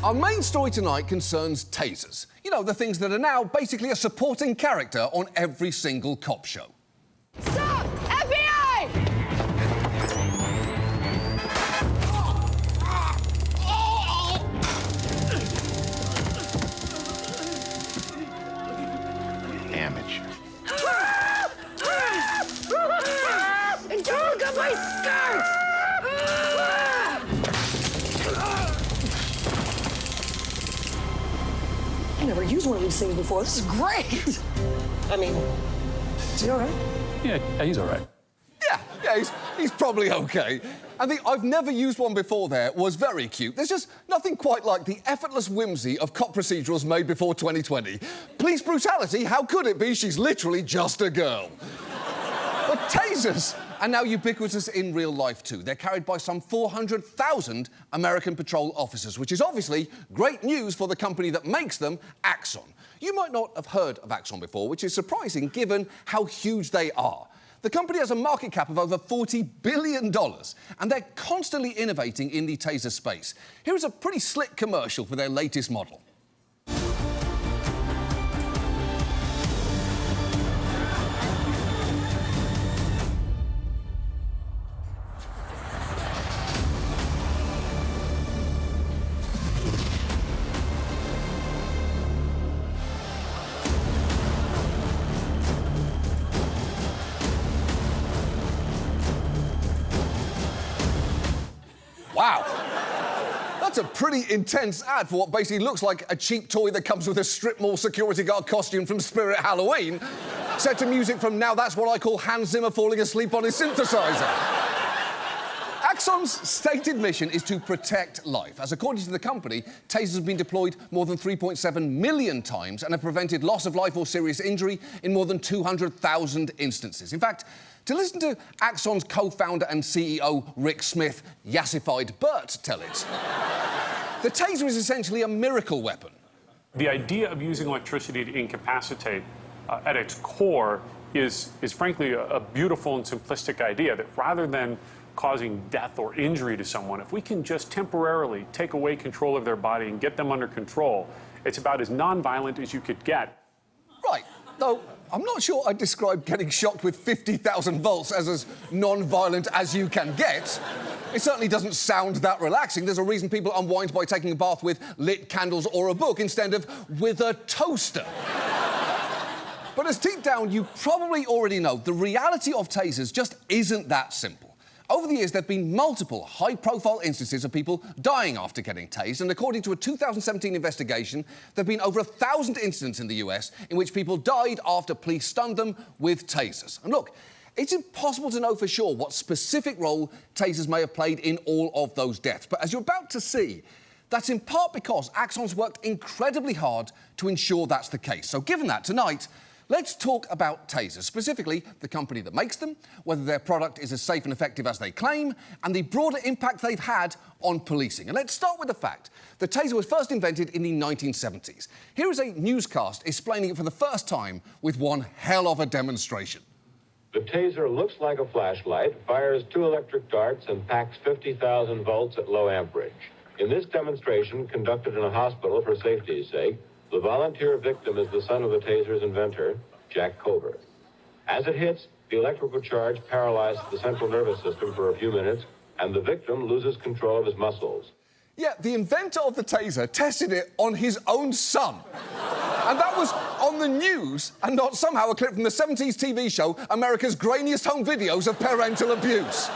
Our main story tonight concerns tasers. You know, the things that are now basically a supporting character on every single cop show. Stop! FBI! Amateur. And don't look at my skirt! I've never used one of these things before. This is great. I mean, is he all right? Yeah, he's all right. Yeah, he's probably okay. And the "I've never used one before" there was very cute. There's just nothing quite like the effortless whimsy of cop procedurals made before 2020. Police brutality, how could it be? She's literally just a girl. But tasers are now ubiquitous in real life too. They're carried by some 400,000 American patrol officers, which is obviously great news for the company that makes them, Axon. You might not have heard of Axon before, which is surprising given how huge they are. The company has a market cap of over $40 billion, and they're constantly innovating in the taser space. Here is a pretty slick commercial for their latest model. Wow. That's a pretty intense ad for what basically looks like a cheap toy that comes with a strip mall security guard costume from Spirit Halloween, set to music from Now That's What I Call Hans Zimmer falling asleep on his synthesizer. Axon's stated mission is to protect life, as according to the company, tasers have been deployed more than 3.7 million times and have prevented loss of life or serious injury in more than 200,000 instances. In fact, to listen to Axon's co-founder and CEO, Rick Smith, yassified Bert, tell it, the taser is essentially a miracle weapon. The idea of using electricity to incapacitate at its core is frankly a beautiful and simplistic idea that rather than causing death or injury to someone, if we can just temporarily take away control of their body and get them under control, it's about as non-violent as you could get. Right, though I'm not sure I'd describe getting shocked with 50,000 volts as non-violent as you can get. It certainly doesn't sound that relaxing. There's a reason people unwind by taking a bath with lit candles or a book instead of with a toaster. But as deep down you probably already know, the reality of tasers just isn't that simple. Over the years, there have been multiple high-profile instances of people dying after getting tased, and according to a 2017 investigation, there have been over 1,000 incidents in the US in which people died after police stunned them with tasers. And look, it's impossible to know for sure what specific role tasers may have played in all of those deaths, but as you're about to see, that's in part because Axon's worked incredibly hard to ensure that's the case. So given that, tonight, let's talk about tasers, specifically the company that makes them, whether their product is as safe and effective as they claim, and the broader impact they've had on policing. And let's start with the fact the taser was first invented in the 1970s. Here is a newscast explaining it for the first time with one hell of a demonstration. The taser looks like a flashlight, fires 2 electric darts, and packs 50,000 volts at low amperage. In this demonstration, conducted in a hospital for safety's sake, the volunteer victim is the son of the taser's inventor, Jack Cover. As it hits, the electrical charge paralyzes the central nervous system for a few minutes, and the victim loses control of his muscles. Yeah, the inventor of the taser tested it on his own son. And that was on the news, and not somehow a clip from the 70s TV show America's Grainiest Home Videos of Parental Abuse.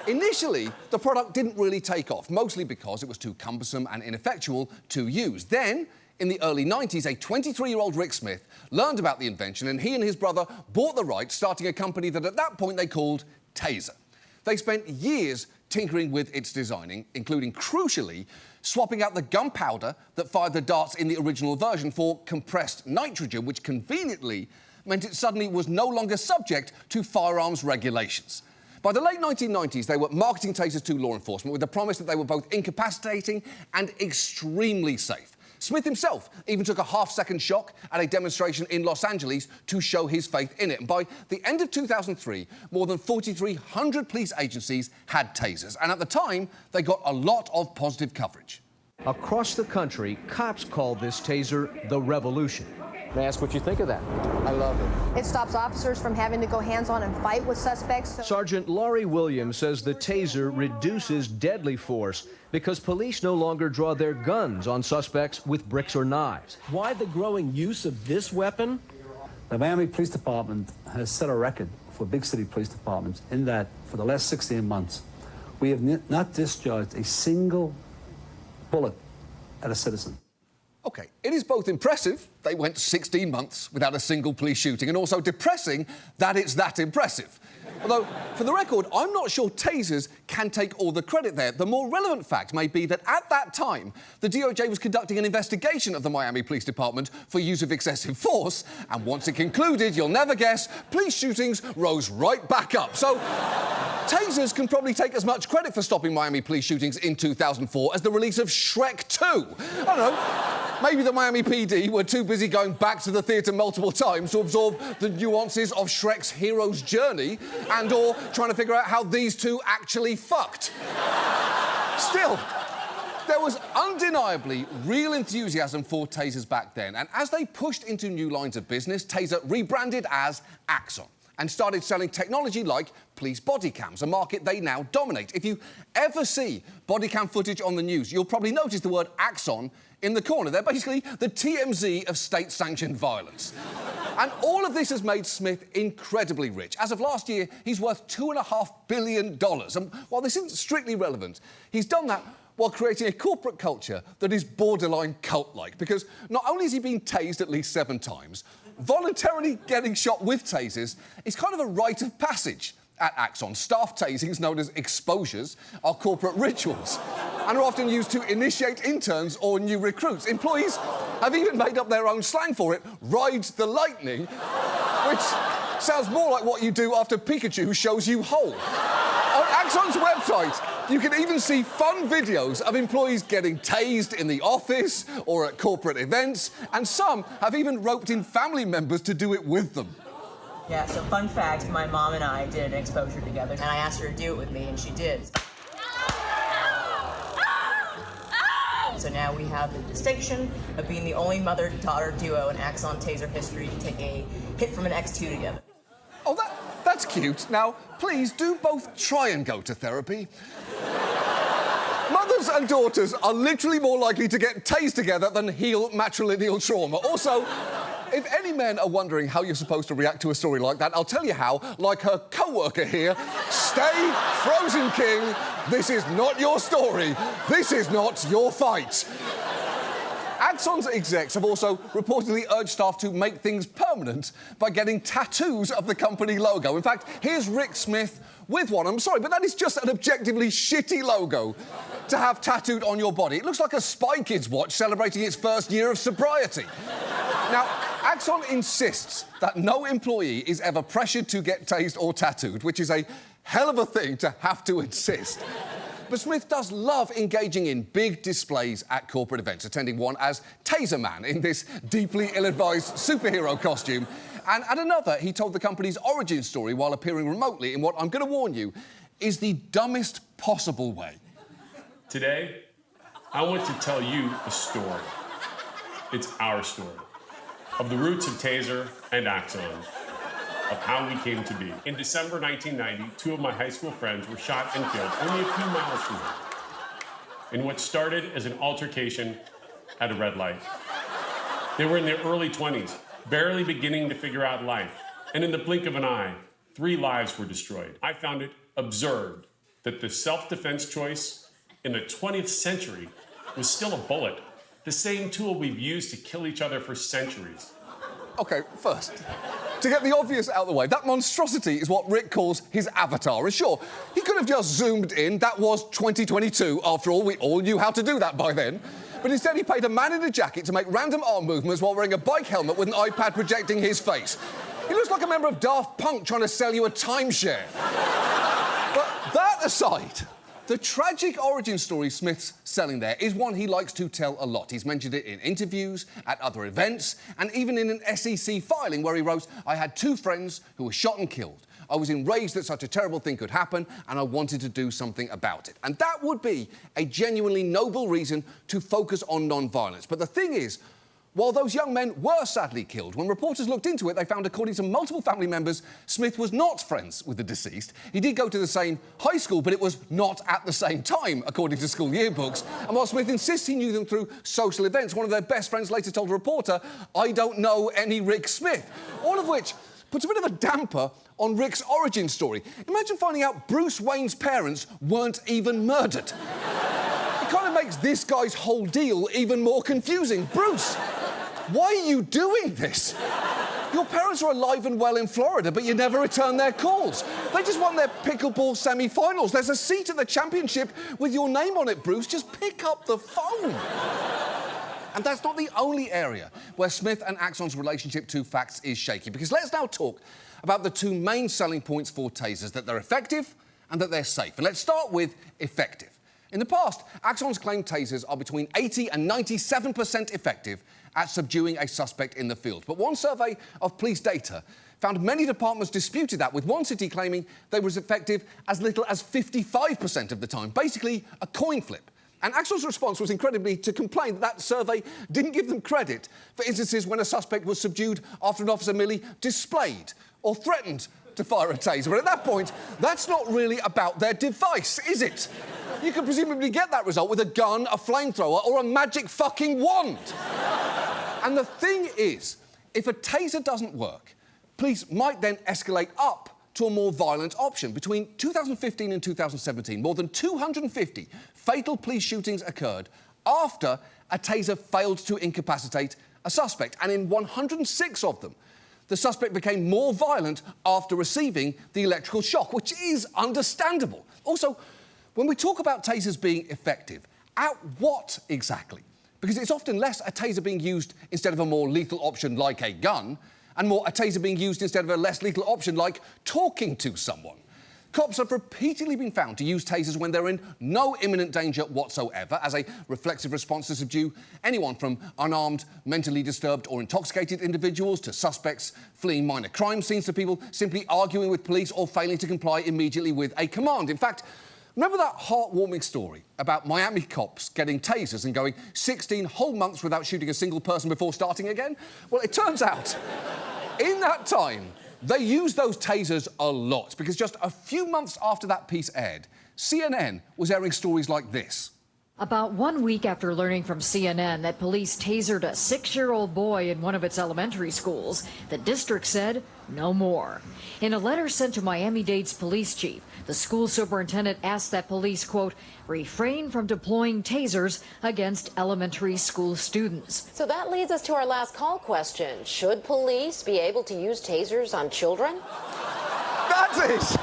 Initially, the product didn't really take off, mostly because it was too cumbersome and ineffectual to use. Then, in the early 90s, a 23-year-old Rick Smith learned about the invention, and he and his brother bought the rights, starting a company that at that point they called Taser. They spent years tinkering with its designing, including, crucially, swapping out the gunpowder that fired the darts in the original version for compressed nitrogen, which conveniently meant it suddenly was no longer subject to firearms regulations. By the late 1990s, they were marketing tasers to law enforcement with the promise that they were both incapacitating and extremely safe. Smith himself even took a half-second shock at a demonstration in Los Angeles to show his faith in it. And by the end of 2003, more than 4,300 police agencies had tasers. And at the time, they got a lot of positive coverage. Across the country, cops call this taser the revolution. May I ask what you think of that? I love it. It stops officers from having to go hands-on and fight with suspects. Sergeant Laurie Williams says the taser reduces deadly force because police no longer draw their guns on suspects with bricks or knives. Why the growing use of this weapon? The Miami Police Department has set a record for big city police departments in that for the last 16 months, we have not discharged a single bullet at a citizen. OK, it is both impressive they went 16 months without a single police shooting, and also depressing that it's that impressive. Although, for the record, I'm not sure tasers can take all the credit there. The more relevant fact may be that at that time, the DOJ was conducting an investigation of the Miami Police Department for use of excessive force, and once it concluded, you'll never guess, police shootings rose right back up. So, tasers can probably take as much credit for stopping Miami police shootings in 2004 as the release of Shrek 2. I don't know. Maybe the Miami PD were too busy going back to the theatre multiple times to absorb the nuances of Shrek's hero's journey and/or trying to figure out how these two actually fucked. Still, there was undeniably real enthusiasm for tasers back then, and as they pushed into new lines of business, Taser rebranded as Axon and started selling technology like police body cams, a market they now dominate. If you ever see body cam footage on the news, you'll probably notice the word Axon in the corner. They're basically the TMZ of state-sanctioned violence. And all of this has made Smith incredibly rich. As of last year, he's worth $2.5 billion. And while this isn't strictly relevant, he's done that while creating a corporate culture that is borderline cult-like. Because not only has he been tased at least 7 times, voluntarily getting shot with tasers is kind of a rite of passage at Axon. Staff tasings, known as exposures, are corporate rituals and are often used to initiate interns or new recruits. Employees have even made up their own slang for it, ride the lightning, which sounds more like what you do after Pikachu shows you whole. On Axon's website, you can even see fun videos of employees getting tased in the office or at corporate events, and some have even roped in family members to do it with them. Yeah, so fun fact, my mom and I did an exposure together, and I asked her to do it with me, and she did. So now we have the distinction of being the only mother-daughter duo in Axon Taser history to take a hit from an X2 together. Oh, that's cute. Now, please do both try and go to therapy. Mothers and daughters are literally more likely to get tased together than heal matrilineal trauma. Also, if any men are wondering how you're supposed to react to a story like that, I'll tell you how, like her co-worker here. Stay frozen, King. This is not your story. This is not your fight. Axon's execs have also reportedly urged staff to make things permanent by getting tattoos of the company logo. In fact, here's Rick Smith with one. I'm sorry, but that is just an objectively shitty logo to have tattooed on your body. It looks like a Spy Kids watch celebrating its first year of sobriety. Now, Axon insists that no employee is ever pressured to get tased or tattooed, which is a hell of a thing to have to insist. But Smith does love engaging in big displays at corporate events, attending one as Taser Man in this deeply ill-advised superhero costume. And at another, he told the company's origin story while appearing remotely in what, I'm going to warn you, is the dumbest possible way. Today, I want to tell you a story. It's our story. Of the roots of Taser and Axon. Of how we came to be. In December 1990, 2 of my high school friends were shot and killed only a few miles from here in what started as an altercation at a red light. They were in their early 20s, barely beginning to figure out life. And in the blink of an eye, 3 lives were destroyed. I found it absurd that the self-defense choice in the 20th century was still a bullet, the same tool we've used to kill each other for centuries. OK, first, to get the obvious out of the way, that monstrosity is what Rick calls his avatar. And sure, he could have just zoomed in. That was 2022. After all, we all knew how to do that by then. But instead, he paid a man in a jacket to make random arm movements while wearing a bike helmet with an iPad projecting his face. He looks like a member of Daft Punk trying to sell you a timeshare. But that aside, the tragic origin story Smith's selling there is one he likes to tell a lot. He's mentioned it in interviews, at other events, and even in an SEC filing where he wrote, I had 2 friends who were shot and killed. I was enraged that such a terrible thing could happen, and I wanted to do something about it. And that would be a genuinely noble reason to focus on non-violence. But the thing is, while those young men were sadly killed, when reporters looked into it, they found, according to multiple family members, Smith was not friends with the deceased. He did go to the same high school, but it was not at the same time, according to school yearbooks. And while Smith insists he knew them through social events, one of their best friends later told a reporter, "I don't know any Rick Smith." All of which puts a bit of a damper on Rick's origin story. Imagine finding out Bruce Wayne's parents weren't even murdered. It kind of makes this guy's whole deal even more confusing. Bruce, why are you doing this? Your parents are alive and well in Florida, but you never return their calls. They just won their pickleball semi-finals. There's a seat at the championship with your name on it, Bruce. Just pick up the phone. And that's not the only area where Smith and Axon's relationship to facts is shaky, because let's now talk about the two main selling points for tasers, that they're effective and that they're safe. And let's start with effective. In the past, Axon's claimed tasers are between 80 and 97% effective at subduing a suspect in the field. But one survey of police data found many departments disputed that, with one city claiming they were as effective as little as 55% of the time. Basically, a coin flip. And Axon's response was incredibly to complain that that survey didn't give them credit for instances when a suspect was subdued after an officer merely displayed or threatened to fire a taser. But at that point, that's not really about their device, is it? You could presumably get that result with a gun, a flamethrower, or a magic fucking wand. And the thing is, if a taser doesn't work, police might then escalate up to a more violent option. Between 2015 and 2017, more than 250 fatal police shootings occurred after a taser failed to incapacitate a suspect. And in 106 of them, the suspect became more violent after receiving the electrical shock, which is understandable. Also, when we talk about tasers being effective, at what exactly? Because it's often less a taser being used instead of a more lethal option like a gun, and more a taser being used instead of a less lethal option like talking to someone. Cops have repeatedly been found to use tasers when they're in no imminent danger whatsoever, as a reflexive response to subdue anyone from unarmed, mentally disturbed or intoxicated individuals to suspects fleeing minor crime scenes to people simply arguing with police or failing to comply immediately with a command. In fact, remember that heartwarming story about Miami cops getting tasers and going 16 whole months without shooting a single person before starting again? Well, it turns out, in that time, they used those tasers a lot, because just a few months after that piece aired, CNN was airing stories like this. About 1 week after learning from CNN that police tasered a 6-year-old boy in one of its elementary schools, the district said no more. In a letter sent to Miami-Dade's police chief, the school superintendent asked that police, quote, refrain from deploying tasers against elementary school students. So that leads us to our last call question. Should police be able to use tasers on children? That is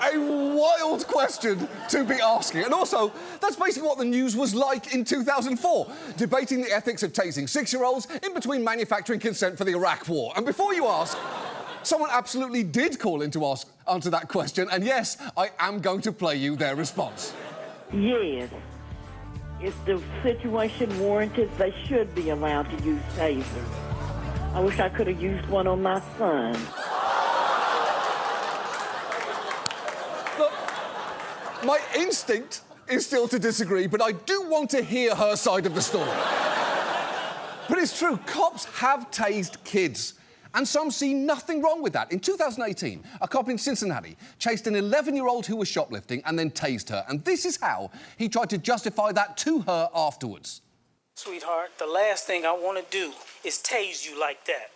a wild question to be asking. And also, that's basically what the news was like in 2004, debating the ethics of tasing 6-year-olds in between manufacturing consent for the Iraq War. And before you ask, someone absolutely did call in to answer that question, and yes, I am going to play you their response. Yes. If the situation warranted, they should be allowed to use tasers. I wish I could have used one on my son. Look, my instinct is still to disagree, but I do want to hear her side of the story. But it's true, cops have tased kids. And some see nothing wrong with that. In 2018, a cop in Cincinnati chased an 11-year-old who was shoplifting and then tased her. And this is how he tried to justify that to her afterwards. Sweetheart, the last thing I want to do is tase you like that.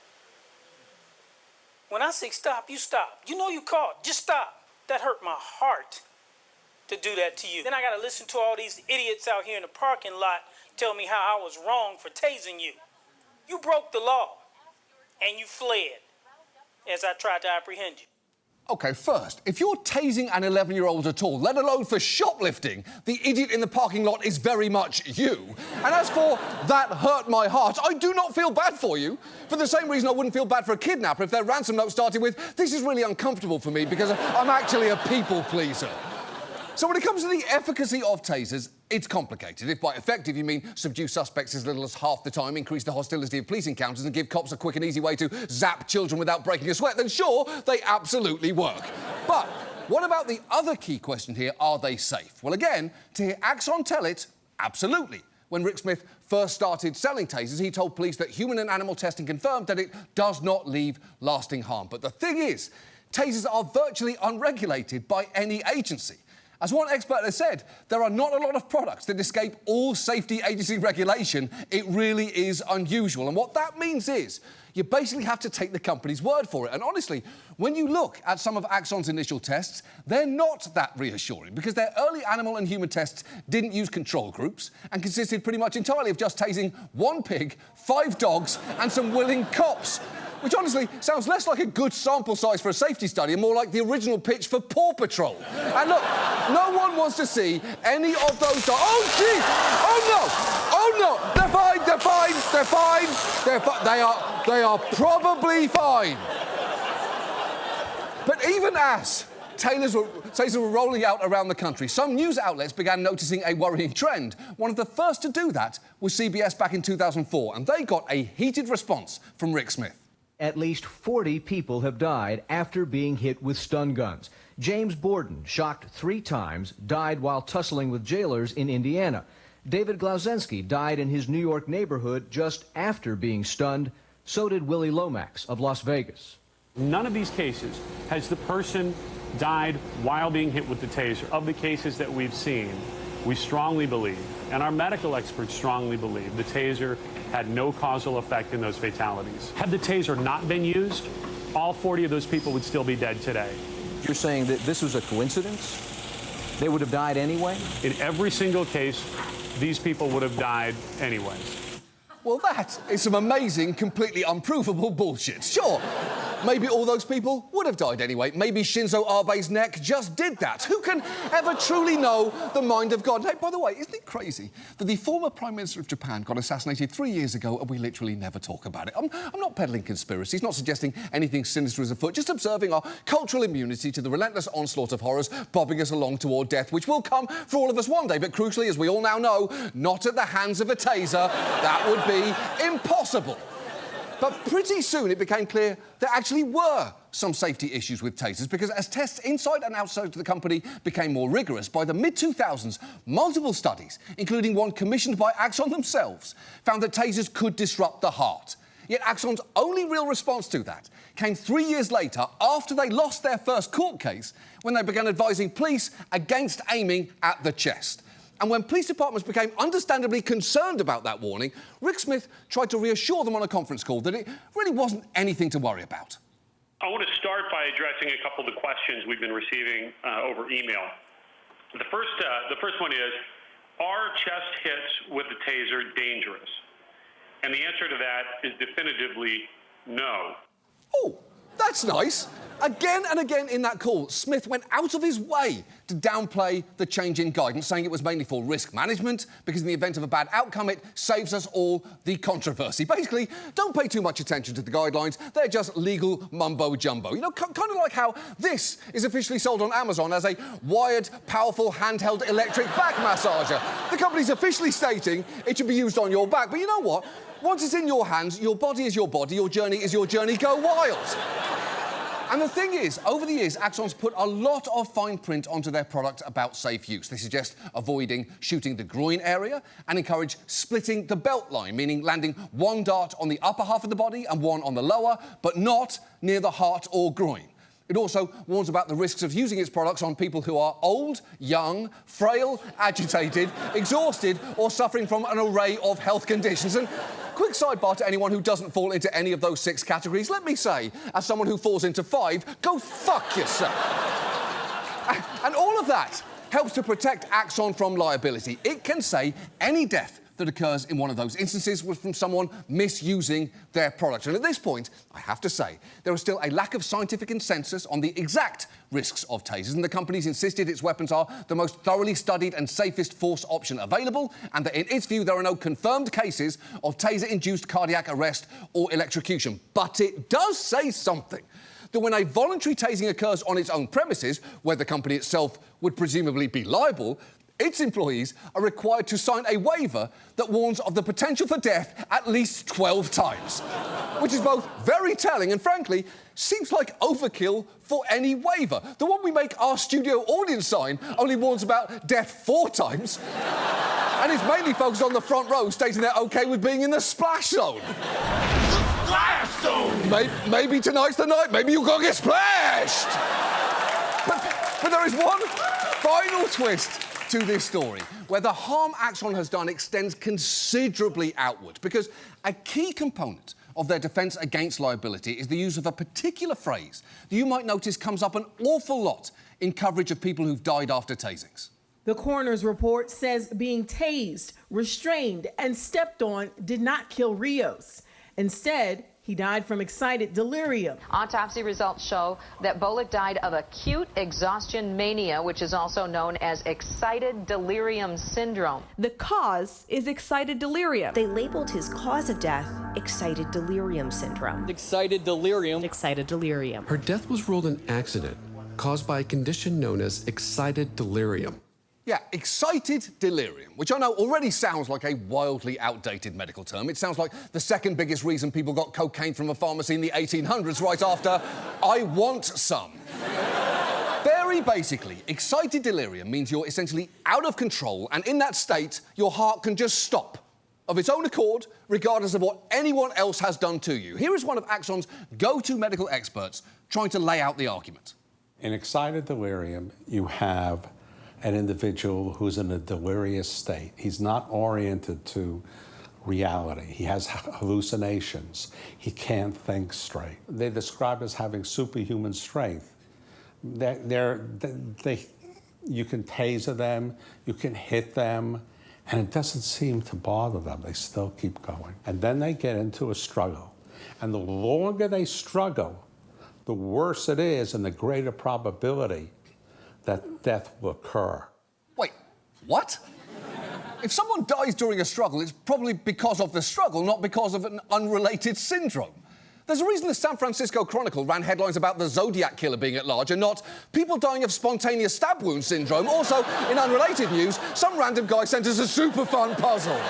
When I say stop, you stop. You know you caught. Just stop. That hurt my heart to do that to you. Then I got to listen to all these idiots out here in the parking lot tell me how I was wrong for tasing you. You broke the law. And you fled as I tried to apprehend you. OK, first, if you're tasing an 11-year-old at all, let alone for shoplifting, the idiot in the parking lot is very much you. And as for that hurt my heart, I do not feel bad for you. For the same reason I wouldn't feel bad for a kidnapper if their ransom note started with, this is really uncomfortable for me because I'm actually a people pleaser. So when it comes to the efficacy of tasers, it's complicated. If by effective you mean subdue suspects as little as half the time, increase the hostility of police encounters and give cops a quick and easy way to zap children without breaking a sweat, then sure, they absolutely work. But what about the other key question here, are they safe? Well, again, to hear Axon tell it, absolutely. When Rick Smith first started selling tasers, he told police that human and animal testing confirmed that it does not leave lasting harm. But the thing is, tasers are virtually unregulated by any agency. As one expert has said, there are not a lot of products that escape all safety agency regulation. It really is unusual. And what that means is you basically have to take the company's word for it. And honestly, when you look at some of Axon's initial tests, they're not that reassuring because their early animal and human tests didn't use control groups and consisted pretty much entirely of just tasing 1 pig, 5 dogs and some willing cops. Which honestly sounds less like a good sample size for a safety study and more like the original pitch for Paw Patrol. And look, no one wants to see any of those... Oh, gee! Oh, no! Oh, no! They're fine, they're fine, they're fine, they're fine. They are probably fine. But even as Tasers were rolling out around the country, some news outlets began noticing a worrying trend. One of the first to do that was CBS back in 2004, and they got a heated response from Rick Smith. At least 40 people have died after being hit with stun guns. James Borden, shocked 3 times, died while tussling with jailers in Indiana. David Glausensky died in his New York neighborhood just after being stunned. So did Willie Lomax of Las Vegas. None of these cases has the person died while being hit with the taser. Of the cases that we've seen, we strongly believe, and our medical experts strongly believe, the taser had no causal effect in those fatalities. Had the taser not been used, all 40 of those people would still be dead today. You're saying that this was a coincidence? They would have died anyway? In every single case, these people would have died anyways. Well, that is some amazing, completely unprovable bullshit. Sure, maybe all those people would have died anyway. Maybe Shinzo Abe's neck just did that. Who can ever truly know the mind of God? Hey, by the way, isn't it crazy that the former Prime Minister of Japan got assassinated 3 years ago and we literally never talk about it? I'm not peddling conspiracies, not suggesting anything sinister is afoot, just observing our cultural immunity to the relentless onslaught of horrors bobbing us along toward death, which will come for all of us one day, but crucially, as we all now know, not at the hands of a taser. That would be impossible. But pretty soon it became clear there actually were some safety issues with tasers because as tests inside and outside of the company became more rigorous, by the mid-2000s, multiple studies, including one commissioned by Axon themselves, found that tasers could disrupt the heart. Yet Axon's only real response to that came 3 years later after they lost their first court case when they began advising police against aiming at the chest. And when police departments became understandably concerned about that warning, Rick Smith tried to reassure them on a conference call that it really wasn't anything to worry about. I want to start by addressing a couple of the questions we've been receiving over email. The first one is, are chest hits with the taser dangerous? And the answer to that is definitively no. Oh, that's nice. Again and again in that call, Smith went out of his way to downplay the change in guidance, saying it was mainly for risk management, because in the event of a bad outcome, it saves us all the controversy. Basically, don't pay too much attention to the guidelines. They're just legal mumbo-jumbo. You know, kind of like how this is officially sold on Amazon as a wired, powerful, handheld electric back massager. The company's officially stating it should be used on your back. But you know what? Once it's in your hands, your body is your body, your journey is your journey. Go wild. And the thing is, over the years, Axon's put a lot of fine print onto their product about safe use. They suggest avoiding shooting the groin area and encourage splitting the belt line, meaning landing one dart on the upper half of the body and one on the lower, but not near the heart or groin. It also warns about the risks of using its products on people who are old, young, frail, agitated, exhausted, or suffering from an array of health conditions. And quick sidebar to anyone who doesn't fall into any of those 6 categories, let me say, as someone who falls into 5, go fuck yourself. And all of that helps to protect Axon from liability. It can say any death that occurs in one of those instances was from someone misusing their product. And at this point, I have to say, there is still a lack of scientific consensus on the exact risks of tasers, and the company's insisted its weapons are the most thoroughly studied and safest force option available, and that in its view there are no confirmed cases of taser-induced cardiac arrest or electrocution. But it does say something, that when a voluntary tasing occurs on its own premises, where the company itself would presumably be liable, its employees are required to sign a waiver that warns of the potential for death at least 12 times, which is both very telling and, frankly, seems like overkill for any waiver. The one we make our studio audience sign only warns about death 4 times, and is mainly focused on the front row stating they're OK with being in the splash zone. Splash zone! Maybe tonight's the night. Maybe you're gonna get splashed. But there is one final twist to this story, where the harm Axon has done extends considerably outward, because a key component of their defence against liability is the use of a particular phrase that you might notice comes up an awful lot in coverage of people who've died after tasings. The coroner's report says being tased, restrained, and stepped on did not kill Rios. Instead, he died from excited delirium. Autopsy results show that Bullock died of acute exhaustion mania, which is also known as excited delirium syndrome. The cause is excited delirium. They labeled his cause of death excited delirium syndrome. Excited delirium. Excited delirium. Her death was ruled an accident caused by a condition known as excited delirium. Yeah, excited delirium, which I know already sounds like a wildly outdated medical term. It sounds like the second biggest reason people got cocaine from a pharmacy in the 1800s right after I want some. Very basically, excited delirium means you're essentially out of control, and in that state, your heart can just stop of its own accord, regardless of what anyone else has done to you. Here is one of Axon's go-to medical experts trying to lay out the argument. In excited delirium, you have an individual who's in a delirious state. He's not oriented to reality. He has hallucinations. He can't think straight. They describe as having superhuman strength. You can taser them, you can hit them, and it doesn't seem to bother them. They still keep going. And then they get into a struggle. And the longer they struggle, the worse it is and the greater probability that death will occur. Wait, what? If someone dies during a struggle, it's probably because of the struggle, not because of an unrelated syndrome. There's a reason the San Francisco Chronicle ran headlines about the Zodiac Killer being at large and not people dying of spontaneous stab wound syndrome. Also, in unrelated news, some random guy sent us a super fun puzzle.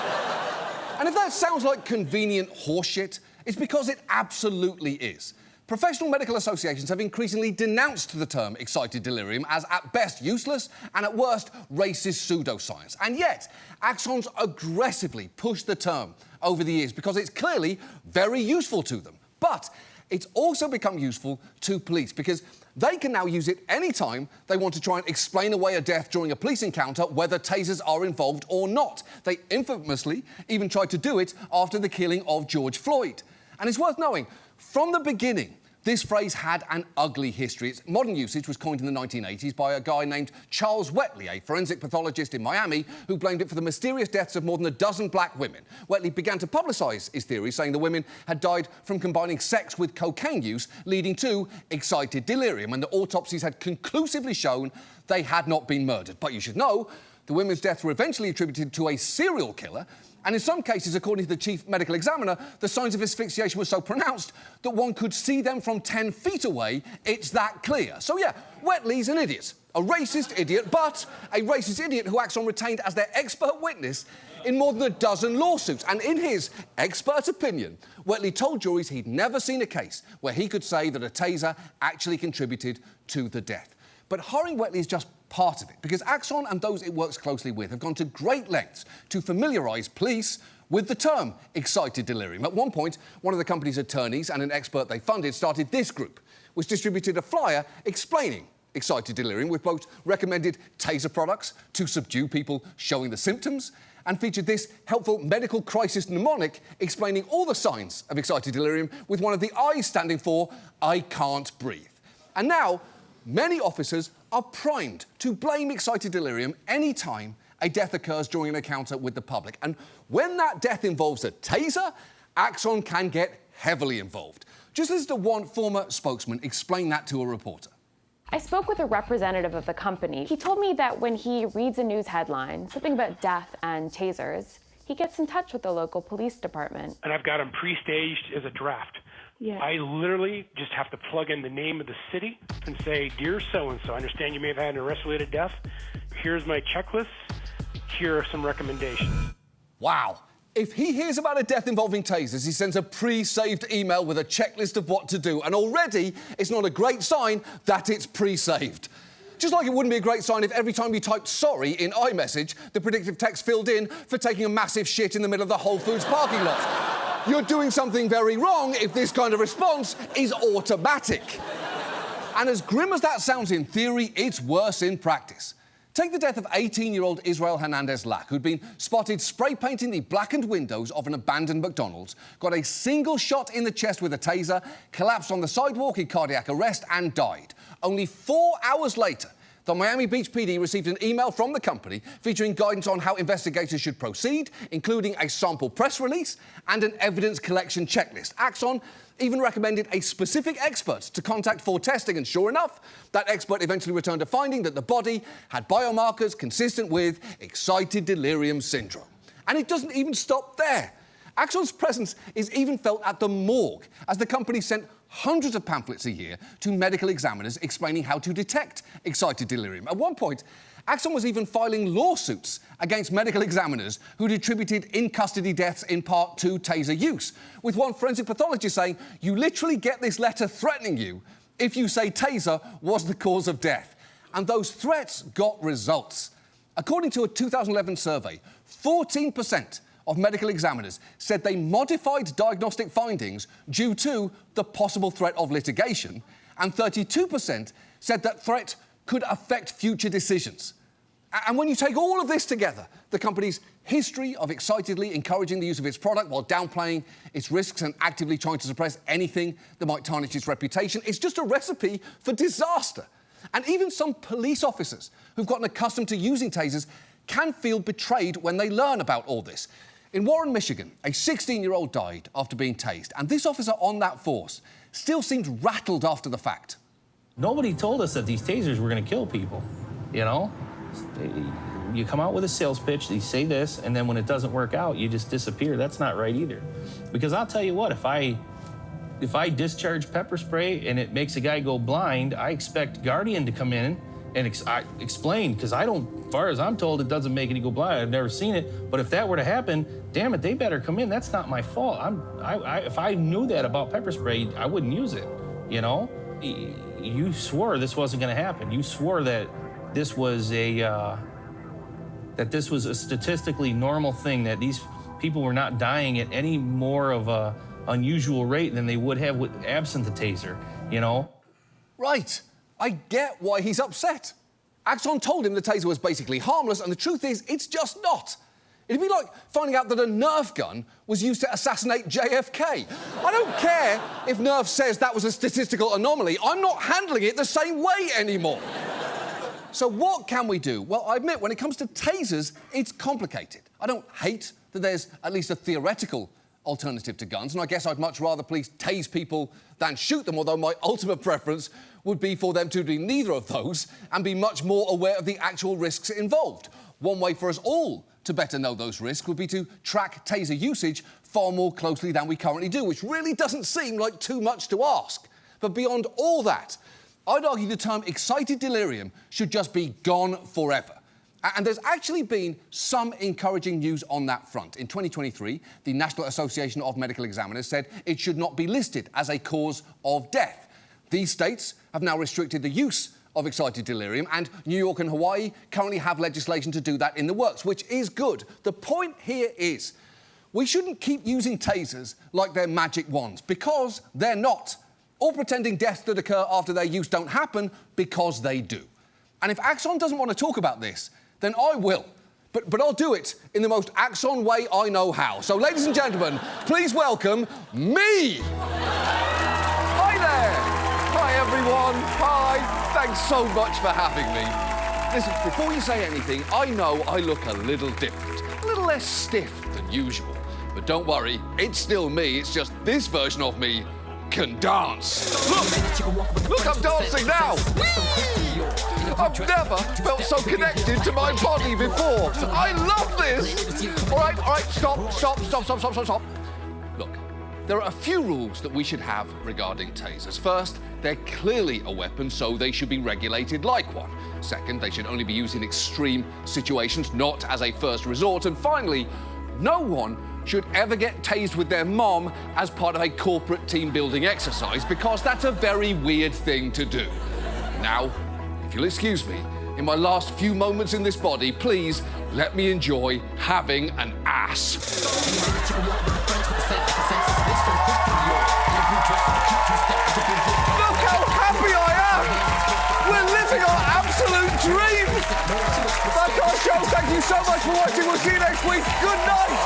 And if that sounds like convenient horseshit, it's because it absolutely is. Professional medical associations have increasingly denounced the term excited delirium as at best useless and at worst racist pseudoscience. And yet, Axon's aggressively pushed the term over the years because it's clearly very useful to them. But it's also become useful to police because they can now use it anytime they want to try and explain away a death during a police encounter, whether tasers are involved or not. They infamously even tried to do it after the killing of George Floyd. And it's worth knowing, from the beginning, this phrase had an ugly history. Its modern usage was coined in the 1980s by a guy named Charles Wetley, a forensic pathologist in Miami, who blamed it for the mysterious deaths of more than a dozen black women. Wetley began to publicise his theory, saying the women had died from combining sex with cocaine use, leading to excited delirium, and the autopsies had conclusively shown they had not been murdered. But you should know, the women's deaths were eventually attributed to a serial killer, and in some cases, according to the chief medical examiner, the signs of asphyxiation were so pronounced that one could see them from 10 feet away. It's that clear. So yeah, Wetley's an idiot. A racist idiot, but a racist idiot who Axon retained as their expert witness in more than a dozen lawsuits. And in his expert opinion, Wetley told juries he'd never seen a case where he could say that a taser actually contributed to the death. But hiring Wetley is just part of it, because Axon and those it works closely with have gone to great lengths to familiarise police with the term excited delirium. At one point, one of the company's attorneys and an expert they funded started this group, which distributed a flyer explaining excited delirium with both recommended taser products to subdue people showing the symptoms and featured this helpful medical crisis mnemonic explaining all the signs of excited delirium with one of the I's standing for I can't breathe. And now, many officers are primed to blame excited delirium any time a death occurs during an encounter with the public. And when that death involves a taser, Axon can get heavily involved. Just listen to one former spokesman explain that to a reporter. I spoke with a representative of the company. He told me that when he reads a news headline, something about death and tasers, he gets in touch with the local police department. And I've got them pre-staged as a draft. Yeah. I literally just have to plug in the name of the city and say, dear so-and-so, I understand you may have had an arrest-related death. Here's my checklist. here are some recommendations. Wow. If he hears about a death involving tasers, he sends a pre-saved email with a checklist of what to do. And already, it's not a great sign that it's pre-saved. Just like it wouldn't be a great sign if every time you typed sorry in iMessage, the predictive text filled in for taking a massive shit in the middle of the Whole Foods parking lot. You're doing something very wrong if this kind of response is automatic. And as grim as that sounds in theory, it's worse in practice. Take the death of 18-year-old Israel Hernandez-Lack, who'd been spotted spray-painting the blackened windows of an abandoned McDonald's, got a single shot in the chest with a taser, collapsed on the sidewalk in cardiac arrest and died. Only 4 hours later, the Miami Beach PD received an email from the company featuring guidance on how investigators should proceed, including a sample press release and an evidence collection checklist. Axon even recommended a specific expert to contact for testing, and sure enough, that expert eventually returned a finding that the body had biomarkers consistent with excited delirium syndrome. And it doesn't even stop there. Axon's presence is even felt at the morgue, as the company sent hundreds of pamphlets a year to medical examiners explaining how to detect excited delirium. At one point, Axon was even filing lawsuits against medical examiners who'd attributed in-custody deaths in part to taser use, with one forensic pathologist saying, "You literally get this letter threatening you if you say taser was the cause of death." And those threats got results. According to a 2011 survey, 14% of medical examiners said they modified diagnostic findings due to the possible threat of litigation, and 32% said that threat could affect future decisions. And when you take all of this together, the company's history of excitedly encouraging the use of its product while downplaying its risks and actively trying to suppress anything that might tarnish its reputation, it's just a recipe for disaster. And even some police officers who've gotten accustomed to using tasers can feel betrayed when they learn about all this. In Warren, Michigan, a 16-year-old died after being tased, and this officer on that force still seemed rattled after the fact. Nobody told us that these tasers were going to kill people, you know? You come out with a sales pitch, you say this, and then when it doesn't work out, you just disappear. That's not right either. Because I'll tell you what, if I discharge pepper spray and it makes a guy go blind, I expect Guardian to come in and explain, because as far as I'm told, it doesn't make any go blind. I've never seen it, but if that were to happen, damn it, they better come in. That's not my fault. If I knew that about pepper spray, I wouldn't use it, you know? You swore this wasn't going to happen. You swore that this was a statistically normal thing, that these people were not dying at any more of a unusual rate than they would have absent the taser, you know? Right. I get why he's upset. Axon told him the taser was basically harmless, and the truth is, it's just not. It'd be like finding out that a Nerf gun was used to assassinate JFK. I don't care if Nerf says that was a statistical anomaly. I'm not handling it the same way anymore. So what can we do? Well, I admit, when it comes to tasers, it's complicated. I don't hate that there's at least a theoretical alternative to guns, and I guess I'd much rather police tase people than shoot them, although my ultimate preference would be for them to do neither of those and be much more aware of the actual risks involved. One way for us all to better know those risks would be to track taser usage far more closely than we currently do, which really doesn't seem like too much to ask. But beyond all that, I'd argue the term excited delirium should just be gone forever. And there's actually been some encouraging news on that front. In 2023, the National Association of Medical Examiners said it should not be listed as a cause of death. These states have now restricted the use of excited delirium, and New York and Hawaii currently have legislation to do that in the works, which is good. The point here is, we shouldn't keep using tasers like they're magic wands, because they're not, or pretending deaths that occur after their use don't happen, because they do. And if Axon doesn't want to talk about this, then I will. But I'll do it in the most Axon way I know how. So, ladies and gentlemen, please welcome me! Hi there! Hi, everyone. Hi. Thanks so much for having me. Listen, before you say anything, I know I look a little different, a little less stiff than usual. But don't worry, it's still me. It's just this version of me can dance. Look, I'm dancing now. Whee! I've never felt so connected to my body before. I love this. All right, stop. Look, There are a few rules that we should have regarding tasers. First, they're clearly a weapon, so they should be regulated like one. Second, they should only be used in extreme situations, not as a first resort. And finally, no one should ever get tased with their mom as part of a corporate team-building exercise, because that's a very weird thing to do. Now, if you'll excuse me, in my last few moments in this body, please let me enjoy having an ass. Look how happy I am! We're living our absolute dreams! That's our show. Thank you so much for watching. We'll see you next week. Good night!